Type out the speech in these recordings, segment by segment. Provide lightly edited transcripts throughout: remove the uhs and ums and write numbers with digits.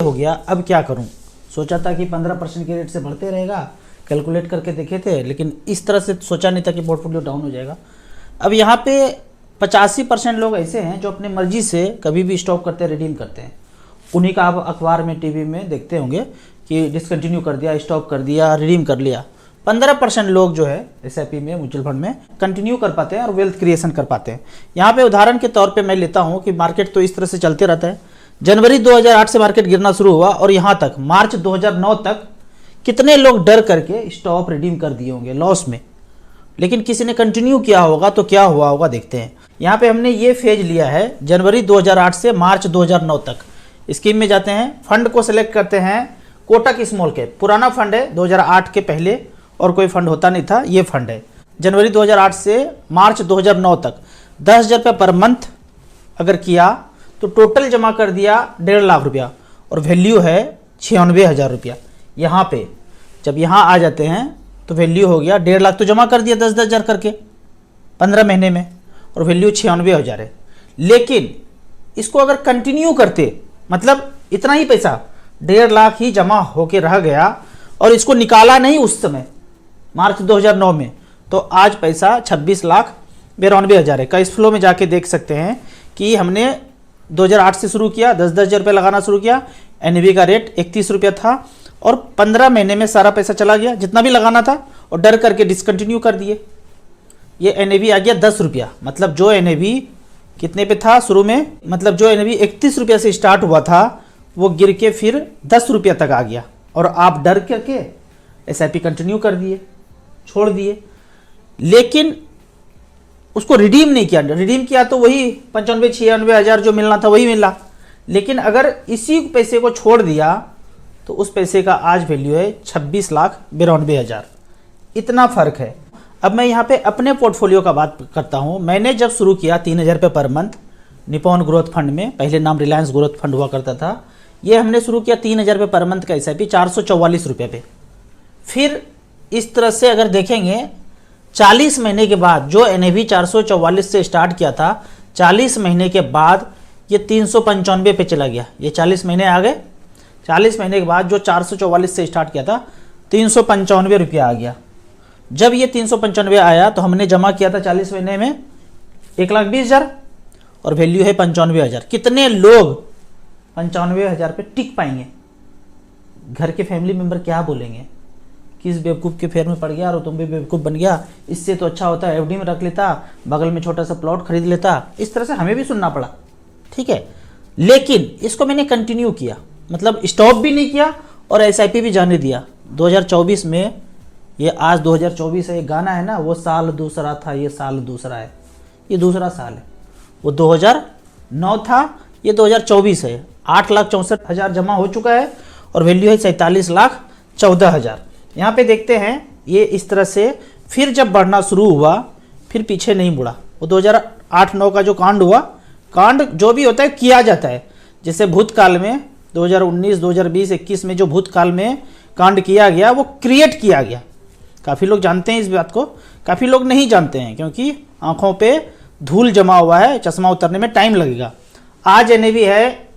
हो गया, अब क्या करूं। सोचा था कि 15% के रेट से बढ़ते रहेगा, कैलकुलेट करके देखे थे, लेकिन इस तरह से सोचा नहीं था कि पोर्टफोलियो डाउन हो जाएगा। अब यहाँ पे 85% लोग ऐसे हैं जो अपनी मर्जी से कभी भी स्टॉप करते हैं, रिडीम करते हैं। उन्हीं का आप अखबार में, टीवी में देखते होंगे कि डिसकंटिन्यू कर दिया, स्टॉप कर दिया, रिडीम कर लिया। 15% लोग जो है एसआईपी में, म्यूचुअल फंड में कंटिन्यू कर पाते हैं और वेल्थ क्रिएशन कर पाते हैं। यहाँ पे उदाहरण के तौर पे मैं लेता हूँ कि मार्केट तो इस तरह से चलते रहता है। जनवरी 2008 से मार्केट गिरना शुरू हुआ और यहाँ तक मार्च 2009 तक कितने लोग डर करके स्टॉप रिडीम कर दिए होंगे लॉस में, लेकिन किसी ने कंटिन्यू किया होगा तो क्या हुआ होगा देखते हैं। यहाँ पे हमने ये फेज लिया है जनवरी 2008 से मार्च 2009 तक। स्कीम में जाते हैं, फंड को सिलेक्ट करते हैं, कोटक स्मॉल कैप पुराना फंड है, 2008 के पहले और कोई फंड होता नहीं था, ये फंड है। जनवरी 2008 से मार्च 2009 तक 10,000 रुपये पर मंथ अगर किया तो टोटल जमा कर दिया 1.5 लाख रुपया और वैल्यू है 96,000 रुपया। यहाँ पे जब यहाँ आ जाते हैं तो वैल्यू हो गया 1.5 लाख, तो जमा कर दिया 10,000 करके 15 महीने में और वैल्यू 96,000 है। लेकिन इसको अगर कंटिन्यू करते, मतलब इतना ही पैसा 1.5 लाख ही जमा होके रह गया और इसको निकाला नहीं उस समय मार्च 2009 में, तो आज पैसा 26,92,000 है। कैश फ्लो में जाके देख सकते हैं कि हमने 2008 से शुरू किया, 10-10 रुपये लगाना शुरू किया, एनएवी का रेट 31 रुपया था और 15 महीने में सारा पैसा चला गया जितना भी लगाना था और डर करके डिसकंटिन्यू कर दिए। ये एनएवी आ गया 10 रुपया, मतलब जो एनएवी कितने पे था शुरू में, मतलब जो एनएवी 31 रुपया से स्टार्ट हुआ था वो गिर के फिर 10 रुपया तक आ गया और आप डर करके एसआईपी कंटिन्यू कर दिए, छोड़ दिए, लेकिन उसको रिडीम नहीं किया। रिडीम किया तो वही 95-96,000 जो मिलना था वही मिला, लेकिन अगर इसी पैसे को छोड़ दिया तो उस पैसे का आज वैल्यू है 26,92,000। इतना फर्क है। अब मैं यहाँ पे अपने पोर्टफोलियो का बात करता हूँ। मैंने जब शुरू किया 3,000 रुपये per month Nippon growth fund में, पहले नाम रिलायंस ग्रोथ फंड हुआ करता था, ये हमने शुरू किया 3,000 रुपये पर मंथ का एसआईपी 444 रुपये पे। फिर इस तरह से अगर देखेंगे 40 महीने के बाद जो एनएवी 444 से स्टार्ट किया था, 40 महीने के बाद ये 395 पे चला गया। ये 40 महीने आ गए, 40 महीने के बाद जो 444 से स्टार्ट किया था 395 रुपया आ गया। जब ये 395 आया तो हमने जमा किया था 40 महीने में 1,20,000 और वैल्यू है 95,000। कितने लोग 95,000 पे टिक पाएंगे? घर के फैमिली मेंबर क्या बोलेंगे, किस बेवकूफ़ के फेर में पड़ गया और तुम भी बेवकूफ़ बन गया, इससे तो अच्छा होता एफडी में रख लेता, बगल में छोटा सा प्लॉट खरीद लेता। इस तरह से हमें भी सुनना पड़ा, ठीक है। लेकिन इसको मैंने कंटिन्यू किया, मतलब स्टॉप भी नहीं किया और एसआईपी भी जाने दिया। 2024 में, ये आज 2024 है, ये गाना है ना, वो साल दूसरा था ये साल दूसरा है, ये दूसरा साल है। वो 2009 था, ये 2024 है। 8,64,000 जमा हो चुका है और वैल्यू है 47,14,000। यहाँ पे देखते हैं ये इस तरह से फिर जब बढ़ना शुरू हुआ फिर पीछे नहीं मुड़ा। वो 2008-9 का जो कांड हुआ, कांड जो भी होता है किया जाता है। जैसे भूतकाल में 2019, 2020, 21 में जो भूतकाल में कांड किया गया वो क्रिएट किया गया। काफ़ी लोग जानते हैं इस बात को, काफ़ी लोग नहीं जानते हैं क्योंकि आंखों पे धूल जमा हुआ है, चश्मा उतरने में टाइम लगेगा। आज एनएवी है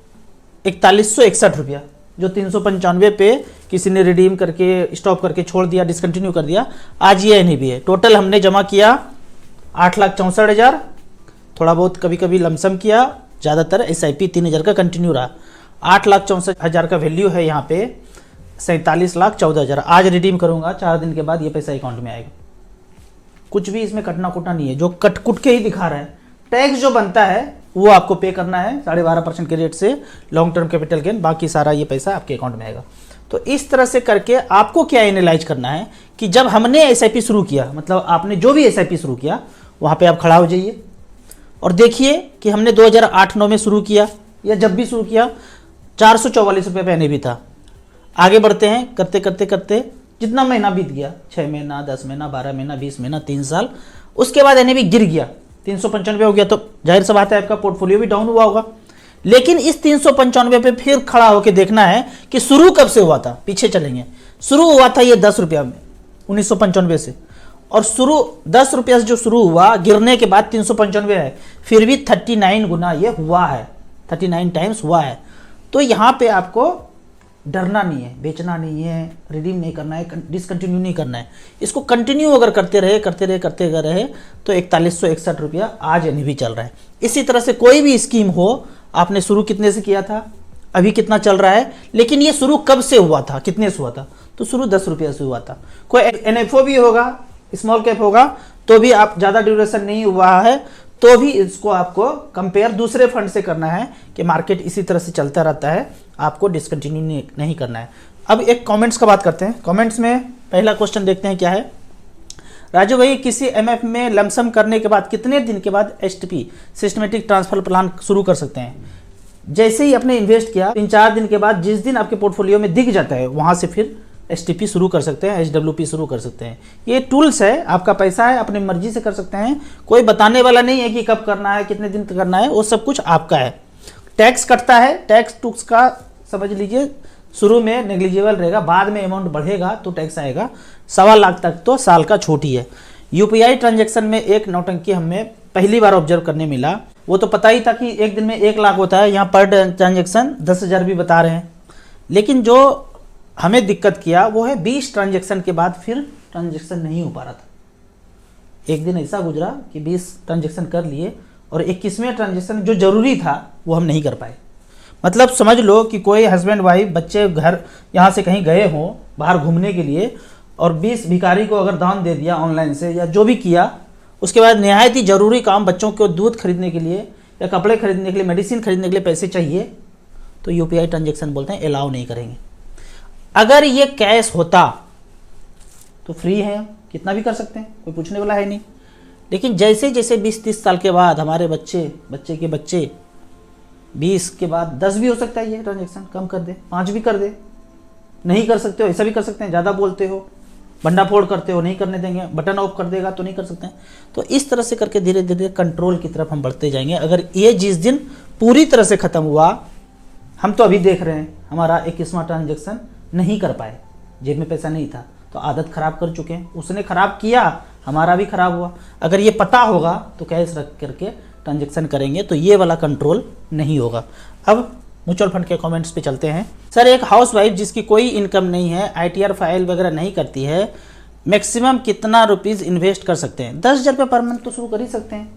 4161 रुपया, जो 395 पे किसी ने रिडीम करके स्टॉप करके छोड़ दिया, डिसकंटिन्यू कर दिया, आज ये एनएवी है। टोटल हमने जमा किया 8,64,000, थोड़ा बहुत कभी कभी लमसम किया, ज़्यादातर एसआईपी 3,000 का कंटिन्यू रहा। 8,64,000 का वैल्यू है यहाँ पे 47,14,000। आज रिडीम करूँगा, 4 दिन के बाद ये पैसा अकाउंट में आएगा। कुछ भी इसमें कटना कुटना नहीं है, जो कट कुट के ही दिखा रहा है। टैक्स जो बनता है वो आपको पे करना है 12.5% के रेट से, लॉन्ग टर्म कैपिटल गेन, बाकी सारा ये पैसा आपके अकाउंट में आएगा। तो इस तरह से करके आपको क्या एनालाइज करना है कि जब हमने एसआईपी शुरू किया, मतलब आपने जो भी एसआईपी शुरू किया वहाँ पे आप खड़ा हो जाइए और देखिए कि हमने 2008-9 में शुरू किया या जब भी शुरू किया 444 रुपये पे एनएवी था। आगे बढ़ते हैं, करते करते करते जितना महीना बीत गया, 6 महीना, 10 महीना, 12 महीना, 20 महीना, 3 साल, उसके बाद एनएवी गिर गया, 395 हो गया। तो जाहिर सी बात है आपका पोर्टफोलियो भी डाउन हुआ होगा। लेकिन इस 395 पे फिर खड़ा होकर देखना है कि शुरू कब से हुआ था। पीछे चलेंगे, शुरू हुआ था ये 10 रुपया में 1995 से, और शुरू 10 रुपया से जो शुरू हुआ, गिरने के बाद 395 है, फिर भी 39 गुना ये हुआ है, 39 टाइम्स हुआ है। तो यहाँ पे आपको डरना नहीं है, बेचना नहीं है, रिडीम नहीं करना है, डिसकंटिन्यू नहीं करना है। इसको कंटिन्यू अगर करते रहे तो 4161 रुपया आज यानी भी चल रहा है। इसी तरह से कोई भी स्कीम हो, आपने शुरू कितने से किया था, अभी कितना चल रहा है, लेकिन ये शुरू कब से हुआ था, कितने से हुआ था, तो शुरू 10 रुपया से हुआ था। कोई NFO भी होगा, स्मॉल कैप होगा, तो भी आप ज़्यादा ड्यूरेशन नहीं हुआ है तो भी इसको आपको कंपेयर दूसरे फंड से करना है कि मार्केट इसी तरह से चलता रहता है, आपको डिसकंटिन्यू नहीं करना है। अब एक कमेंट्स का बात करते हैं। कमेंट्स में पहला क्वेश्चन देखते हैं क्या है। राजू भाई, किसी MF में लमसम करने के बाद कितने दिन के बाद STP सिस्टमेटिक ट्रांसफर प्लान शुरू कर सकते हैं? जैसे ही आपने इन्वेस्ट किया 3-4 दिन के बाद जिस दिन आपके पोर्टफोलियो में दिख जाता है वहाँ से फिर STP शुरू कर सकते हैं, SWP शुरू कर सकते हैं। ये टूल्स है, आपका पैसा है, अपनी मर्जी से कर सकते हैं, कोई बताने वाला नहीं है कि कब करना है, कितने दिन तक करना है, वो सब कुछ आपका है। टैक्स कटता है, टैक्स टूक्स का समझ लीजिए शुरू में नेग्लिजिबल रहेगा, बाद में अमाउंट बढ़ेगा तो टैक्स आएगा। 1.25 लाख तक तो साल का छोटी है। UPI ट्रांजेक्शन में एक नौटंकी हमें पहली बार ऑब्जर्व करने मिला। वो तो पता ही था कि एक दिन में 1 लाख होता है, यहाँ पर ट्रांजेक्शन 10,000 भी बता रहे हैं। लेकिन जो हमें दिक्कत किया वो है 20 ट्रांजेक्शन के बाद फिर ट्रांजेक्शन नहीं हो पा रहा था। एक दिन ऐसा गुजरा कि 20 ट्रांजेक्शन कर लिए और 21वें ट्रांजेक्शन जो ज़रूरी था वो हम नहीं कर पाए। मतलब समझ लो कि कोई हस्बैंड वाइफ बच्चे घर यहाँ से कहीं गए हों बाहर घूमने के लिए और 20 भिखारी को अगर दान दे दिया ऑनलाइन से या जो भी किया, उसके बाद निहायत ही ज़रूरी काम बच्चों को दूध खरीदने के लिए या कपड़े खरीदने के लिए, मेडिसिन खरीदने के लिए पैसे चाहिए, तो UPI ट्रांजेक्शन बोलते हैं अलाउ नहीं करेंगे। अगर ये कैश होता तो फ्री है, कितना भी कर सकते हैं, कोई पूछने वाला है नहीं। लेकिन जैसे जैसे 20-30 साल के बाद हमारे बच्चे के बच्चे 20 के बाद 10 भी हो सकता है, ये ट्रांजेक्शन कम कर दे, 5 भी कर दे, नहीं कर सकते हो ऐसा भी कर सकते हैं, ज़्यादा बोलते हो, बंडा फोड़ करते हो, नहीं करने देंगे, बटन ऑफ कर देगा तो नहीं कर सकते हैं। तो इस तरह से करके धीरे धीरे कंट्रोल की तरफ हम बढ़ते जाएंगे। अगर ये जिस दिन पूरी तरह से ख़त्म हुआ, हम तो अभी देख रहे हैं हमारा 21वां ट्रांजेक्शन नहीं कर पाए, जेब में पैसा नहीं था, तो आदत खराब कर चुके हैं। उसने खराब किया, हमारा भी खराब हुआ। अगर ये पता होगा तो कैश रख करके ट्रांजेक्शन करेंगे तो ये वाला कंट्रोल नहीं होगा। अब म्यूचुअल फंड के कमेंट्स पे चलते हैं। सर, एक हाउसवाइफ जिसकी कोई इनकम नहीं है, ITR फाइल वगैरह नहीं करती है, मैक्सिमम कितना रुपीज़ इन्वेस्ट कर सकते हैं? 10,000 रुपये पर मंथ तो शुरू कर ही सकते हैं।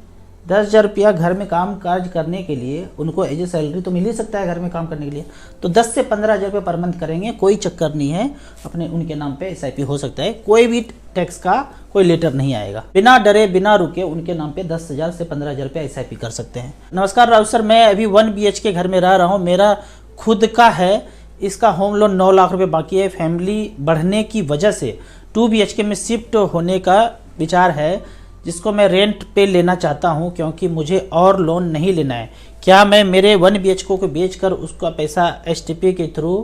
10,000 रुपया घर में काम काज करने के लिए उनको एज ए सैलरी तो मिल ही सकता है घर में काम करने के लिए, तो 10 से 15,000 रुपये पर मंथ करेंगे, कोई चक्कर नहीं है। अपने उनके नाम पे SIP हो सकता है, कोई भी टैक्स का कोई लेटर नहीं आएगा। बिना डरे बिना रुके उनके नाम पे 10,000 से 15,000 रुपये SIP कर सकते हैं। नमस्कार राहुल सर, मैं अभी 1 BHK घर में रह रहा हूँ, मेरा खुद का है, इसका होम लोन 9 लाख रुपये बाकी है। फैमिली बढ़ने की वजह से 2 BHK में शिफ्ट होने का विचार है, जिसको मैं रेंट पे लेना चाहता हूं क्योंकि मुझे और लोन नहीं लेना है। क्या मैं मेरे 1 BHK को बेचकर उसका पैसा STP के थ्रू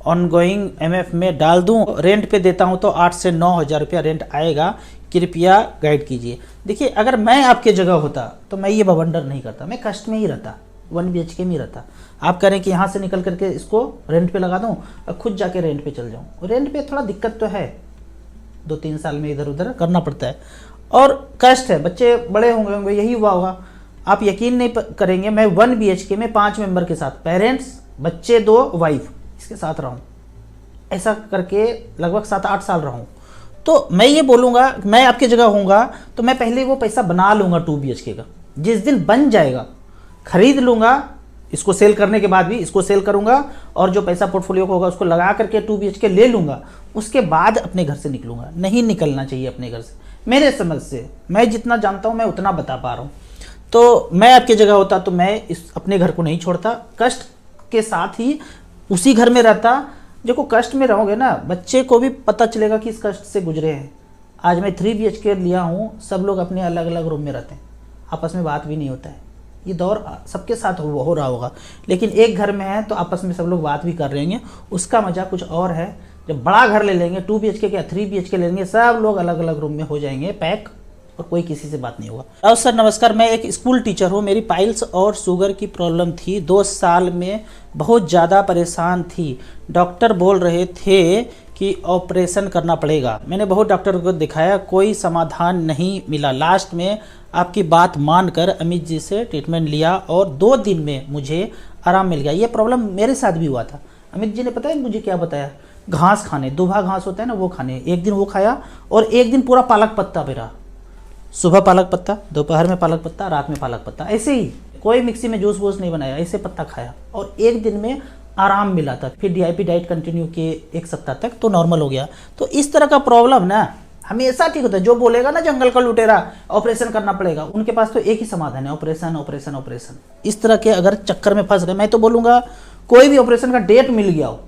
ऑनगोइंग MF में डाल दूं? रेंट पे देता हूं तो 8 से 9,000 रुपया रेंट आएगा, कृपया गाइड कीजिए। देखिए, अगर मैं आपके जगह होता तो मैं ये बवंडर नहीं करता, मैं कष्ट में ही रहता, 1 BHK में ही रहता। आप कह रहे हैं कि यहाँ से निकल करके इसको रेंट पे लगा दूँ और खुद जाके रेंट पे चल जाऊँ। रेंट पे थोड़ा दिक्कत तो है, 2-3 साल में इधर उधर करना पड़ता है और कष्ट है, बच्चे बड़े होंगे, यही हुआ होगा। आप यकीन नहीं करेंगे, मैं 1 BHK में 5 मेंबर के साथ, पेरेंट्स, बच्चे 2, वाइफ, इसके साथ रहूं, ऐसा करके लगभग 7-8 साल रहूं। तो मैं ये बोलूँगा, मैं आपकी जगह होऊंगा तो मैं पहले वो पैसा बना लूँगा 2 BHK का। जिस दिन बन जाएगा खरीद लूँगा, इसको सेल करने के बाद भी इसको सेल करूँगा और जो पैसा पोर्टफोलियो को होगा उसको लगा करके 2 BHK ले लूँगा। उसके बाद अपने घर से निकलूँगा। नहीं निकलना चाहिए अपने घर से, मेरे समझ से, मैं जितना जानता हूँ मैं उतना बता पा रहा हूँ। तो मैं आपकी जगह होता तो मैं इस अपने घर को नहीं छोड़ता, कष्ट के साथ ही उसी घर में रहता। देखो, कष्ट में रहोगे ना, बच्चे को भी पता चलेगा कि इस कष्ट से गुजरे हैं। आज मैं 3 BHK लिया हूँ, सब लोग अपने अलग अलग रूम में रहते हैं, आपस में बात भी नहीं होता है। ये दौर सबके साथ हो रहा होगा, लेकिन एक घर में है तो आपस में सब लोग बात भी कर रहे हैं। उसका मजा कुछ और है। जब बड़ा घर ले लेंगे, 2 BHK या 3 BHK ले लेंगे, सब लोग अलग अलग रूम में हो जाएंगे पैक और कोई किसी से बात नहीं होगा। और सर नमस्कार, मैं एक स्कूल टीचर हूँ, मेरी पाइल्स और शुगर की प्रॉब्लम थी, 2 साल में बहुत ज़्यादा परेशान थी। डॉक्टर बोल रहे थे कि ऑपरेशन करना पड़ेगा। मैंने बहुत डॉक्टर को दिखाया, कोई समाधान नहीं मिला। लास्ट में आपकी बात मानकर अमित जी से ट्रीटमेंट लिया और 2 दिन में मुझे आराम मिल गया। ये प्रॉब्लम मेरे साथ भी हुआ था। अमित जी ने पता है मुझे क्या बताया, घास खाने, दुबा घास होता है ना वो खाने, एक दिन वो खाया और एक दिन पूरा पालक पत्ता मेरा, सुबह पालक पत्ता, दोपहर में पालक पत्ता, रात में पालक पत्ता, ऐसे ही कोई मिक्सी में जूस वूस नहीं बनाया, ऐसे पत्ता खाया और एक दिन में आराम मिला था। फिर DIP डाइट कंटिन्यू किए 1 सप्ताह तक तो नॉर्मल हो गया। तो इस तरह का प्रॉब्लम ना हमेशा ठीक होता है। जो बोलेगा ना जंगल का लुटेरा ऑपरेशन करना पड़ेगा, उनके पास तो एक ही समाधान है, ऑपरेशन ऑपरेशन ऑपरेशन। इस तरह के अगर चक्कर में फंस रहे, मैं तो बोलूँगा कोई भी ऑपरेशन का डेट मिल गया हो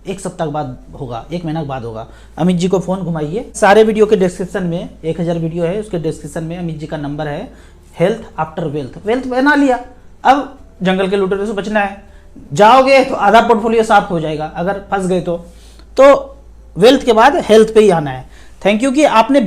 1 सप्ताह के बाद होगा, 1 महीना के बाद होगा, अमित जी को फ़ोन घुमाइए। सारे वीडियो के डिस्क्रिप्शन में 1000 वीडियो है, उसके डिस्क्रिप्शन में अमित जी का नंबर है। हेल्थ आफ्टर वेल्थ, वेल्थ बना लिया, अब जंगल के लुटेरे से बचना है। जाओगे तो आधा पोर्टफोलियो साफ हो जाएगा अगर फंस गए तो वेल्थ के बाद हेल्थ पे ही आना है। थैंक यू कि आपने